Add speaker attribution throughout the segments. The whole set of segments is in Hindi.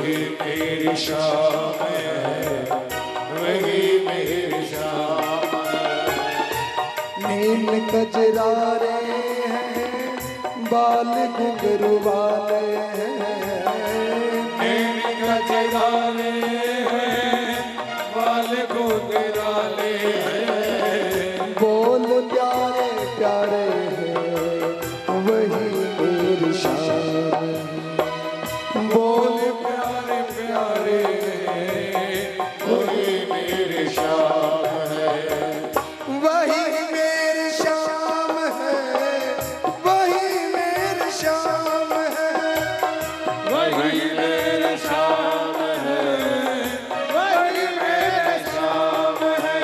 Speaker 1: वही मेरी शाम है, वही मेरी शाम है।
Speaker 2: नील कजरारे हैं, बाल घुंघरू वाले हैं,
Speaker 1: नील कजरारे हैं, बाल घुंघराले हैं।
Speaker 2: बोल प्यारे प्यारे हैं, वही मेरी शाम है। बोल
Speaker 1: प्यारे प्यारे हैं, वही मेरी शाम है,
Speaker 2: वही मेरी शाम है, वही मेरी शाम है,
Speaker 1: वही मेरी शाम है, वही मेरी शाम है।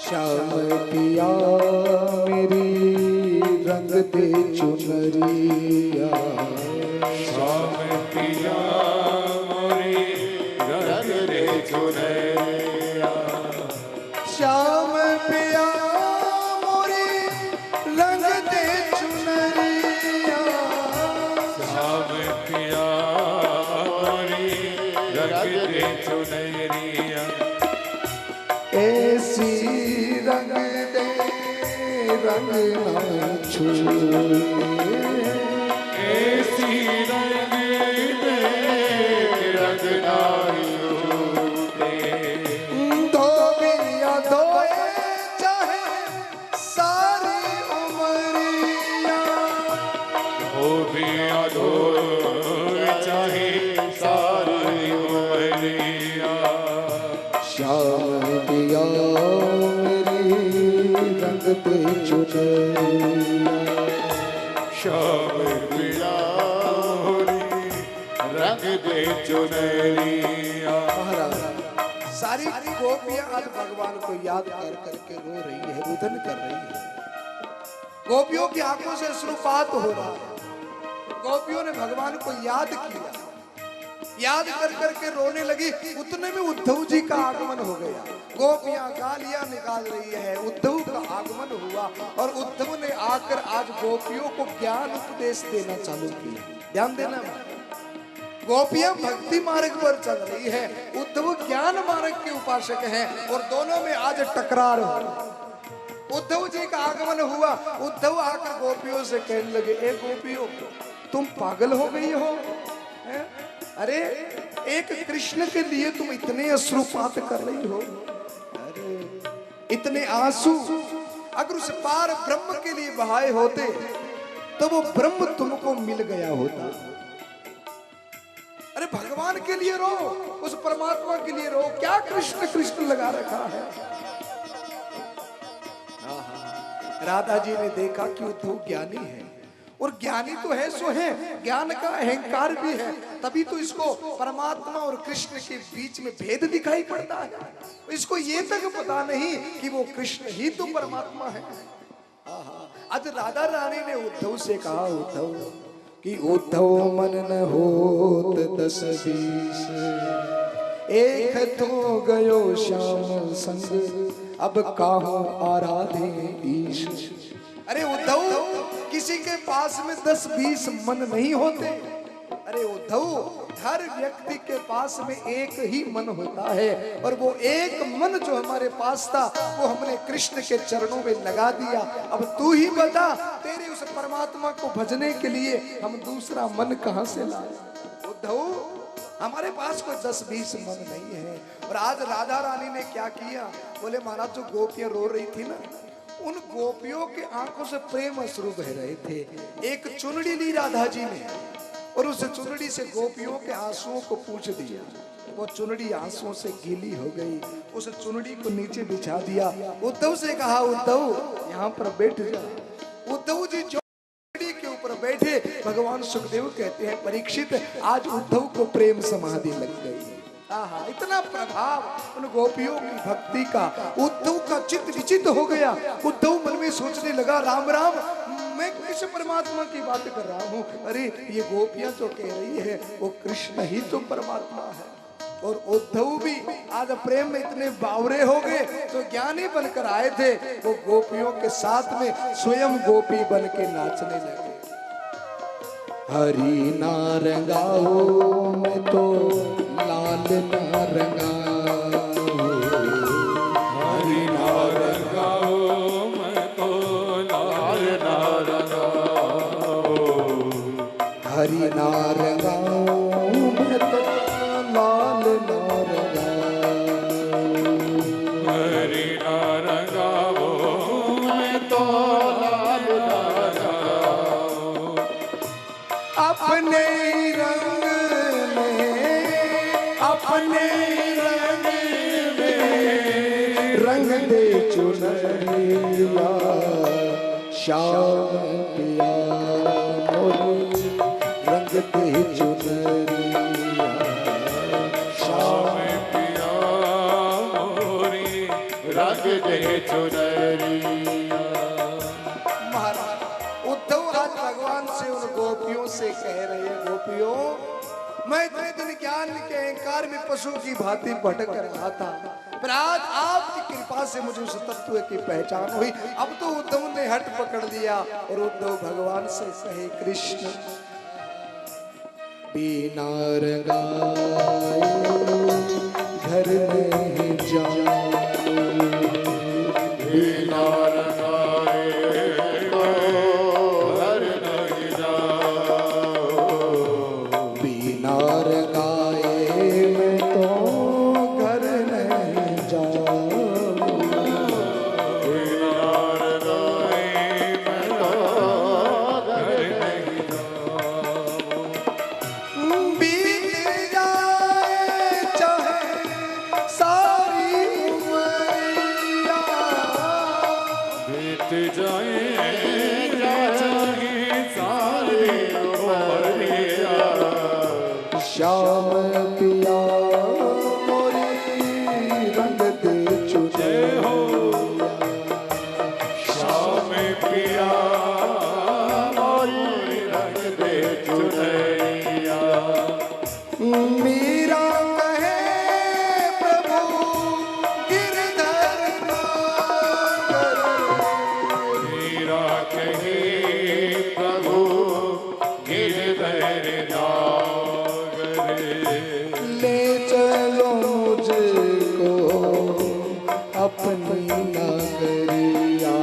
Speaker 2: श्याम पिया मेरी रंग दे चुनरिया,
Speaker 1: शाम पिया मोरी रंग दे चुनरिया।
Speaker 2: श्याम पिया मोरी रंग दे चुनरिया,
Speaker 1: शाम पिया मोरी रंग दे चुनरिया।
Speaker 2: ऐसी रंग दे रंग ना छूटे,
Speaker 1: ऐसी रंग दे रंग ना छूटे।
Speaker 2: धोबिया धोए चाहे सारी उमरिया,
Speaker 1: हो भी अधूर चाहे सारी उमरिया।
Speaker 2: श्याम पिया मेरी रंग दे चुनरिया,
Speaker 1: शाम पिया मोरी रंग दे चुनरिया।
Speaker 2: सारी गोपियां आज भगवान को याद कर करके रो रही है, रुदन कर रही है। गोपियों की आंखों से अश्रुपात हो रहा है। गोपियों ने भगवान को याद किया, याद कर करके रोने लगी। उतने में उद्धव जी का आगमन हो गया। गोपियां गालियां निकाल रही है, उद्धव का आगमन हुआ और उद्धव ने आकर आज गोपियों को ज्ञान उपदेश देना चालू किया। ध्यान देना, गोपियां भक्ति मार्ग पर चल रही है, उद्धव ज्ञान मार्ग के उपासक हैं और दोनों में आज टकरार हो। उद्धव जी का आगमन हुआ। उद्धव आकर गोपियों से कहने लगे, ए गोपियों, तुम पागल हो गई हो हैं? अरे एक कृष्ण के लिए तुम इतने अश्रुपात कर रही हो, अरे इतने आंसू अगर उस पार ब्रह्म के लिए बहाए होते तो वो ब्रह्म तुमको मिल गया होता। अरे भगवान के लिए रो, उस परमात्मा के लिए रो, क्या कृष्ण कृष्ण लगा रखा है। राधा जी ने देखा कि उद्धव ज्ञानी है और ज्ञानी तो है सो है, ज्ञान का अहंकार भी है, तभी तो इसको परमात्मा और कृष्ण के बीच में भेद दिखाई पड़ता है। इसको ये तक पता नहीं कि वो कृष्ण ही तो परमात्मा है। आज राधा रानी ने उद्धव से कहा, उद्धव कि उद्धव मन न होत 10-20, एक तो गयो श्याम संग, अब काहू आराधे ईश। अरे उद्धव, किसी के पास में 10-20 मन नहीं होते। अरे उद्धव, हर व्यक्ति के पास में एक ही मन होता है और वो एक मन जो हमारे पास था वो हमने कृष्ण के चरणों में लगा दिया। अब तू ही बता, तेरे उस परमात्मा को भजने के लिए हम दूसरा मन कहां से लाए। उद्धव, हमारे पास कोई 10-20 मन नहीं है। और आज राधा रानी ने क्या किया, बोले महाराज जो गोपियां रो रही थी ना, उन गोपियों के आंखों से प्रेम अश्रु बह रहे थे। एक चुनड़ी ली राधा जी ने और उस चुनड़ी से गोपियों के आंसुओं को पूछ दिया। वो चुनड़ी आंसुओं से गीली हो गई, उस चुनड़ी को नीचे बिछा दिया। उद्धव से कहा, उद्धव यहाँ पर बैठ जा। उद्धव जी जो चुनड़ी के ऊपर बैठे, भगवान सुखदेव कहते हैं, परीक्षित आज उद्धव को प्रेम समाधि लग गई। आहा, इतना प्रभाव उन गोपियों की भक्ति का। उद्धव का चित्त विचित हो गया। उद्धव मन में सोचने लगा, राम राम, मैं किस परमात्मा की बात कर रहा हूँ? अरे ये गोपियां जो कह रही है वो कृष्ण ही तो परमात्मा है। और उद्धव भी आज प्रेम में इतने बावरे हो गए, तो ज्ञानी बनकर आए थे, वो गोपियों के साथ में स्वयं गोपी बन के नाचने लगे। हरि ना रंगाओ मैं तो लाल ना रंगाओ,
Speaker 1: हरि ना रंगाओ मैं तो लाल ना रंगाओ,
Speaker 2: हरि ना रंगाओ मैं तो लाल ना रंगाओ,
Speaker 1: हरि ना रंगाओ मैं तो लाल ना रंगाओ।
Speaker 2: अपने रंग में, अपने रंग में रंग दे चुनरिया, श्याम पिया मोरे रंग दे चुनरिया,
Speaker 1: श्याम पिया मोरी रंग दे चुनरिया।
Speaker 2: महाराज उद्धव आज भगवान से, उन गोपियों से कह रहे हैं, गोपियों मैं इतने दिन ज्ञान के अहंकार में पशु की भांति भटक रहा था, पर आज आपकी कृपा से मुझे उस तत्व की पहचान हुई। अब तो उद्धव ने हट पकड़ लिया और उद्धव भगवान से कहे, कृष्ण बिना रंगाए घर नहीं जाऊं,
Speaker 1: बिना रंगाए तो घर नहीं जाओ,
Speaker 2: बिना रंगाए मैं तो घर नहीं जाऊं,
Speaker 1: बिना रंगाए मैं तो घर नहीं जाओ।
Speaker 2: बीत जाए चाहे सारी उमरिया,
Speaker 1: बीत जाए चाहे सारी उमरिया,
Speaker 2: श्याम पिया मोरी रंग दे चुनरिया,
Speaker 1: श्याम पिया मोरी रंग दे चुनरिया।
Speaker 2: मीरा कहे प्रभु गिरधर नागर,
Speaker 1: मीरा कहे प्रभु गिरधर नागर,
Speaker 2: ले चलो मुझको अपनी नगरिया,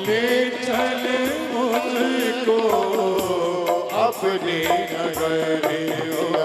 Speaker 1: ले चल मुझको अपनी नगरिया।